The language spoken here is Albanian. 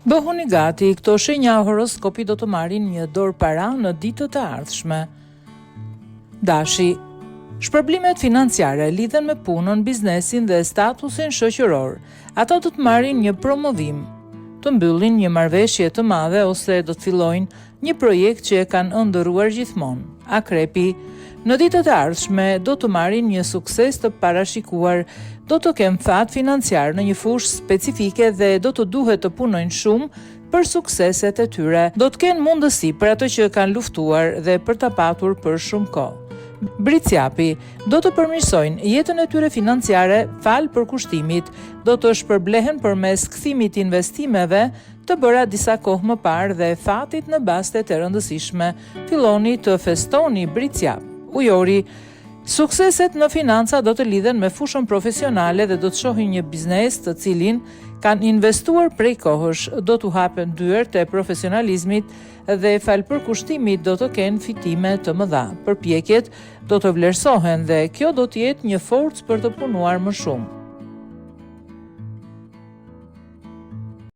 Bëhuni gati, këto shenja horoskopi do të marrin një dorë para në ditët e ardhshme. Dashi, shpërblimet financiare lidhen me punën, biznesin dhe statusin shoqëror. Ata do të marrin një promovim, të mbyllin një marrëveshje të madhe ose do të fillojnë një projekt që e kanë ëndërruar gjithmonë. Akrepi, në ditët e ardhshme do të marrin një sukses të parashikuar, do të kenë fat financiar në një fushë specifike dhe do të duhet të punojnë shumë për sukseset e tyre. Do të kenë mundësi për ato që kanë luftuar dhe për ta patur për shumë kohë. Briciapi, do të përmirësojnë jetën e tyre financiare fal përkushtimit, do të shpërblehen përmes kthimit të investimeve të bëra disa kohë më parë dhe fatit në baste të rëndësishme. Filloni të festoni Briciap. Ujori, sukseset në financa do të lidhen me fushën profesionale dhe do të shohin një biznes të cilin kanë investuar prej kohësh, do të hapen dyert e profesionalizmit dhe fal përkushtimit do të kenë fitime të mëdha. Përpjekjet do të vlerësohen dhe kjo do të jetë një forcë për të punuar më shumë.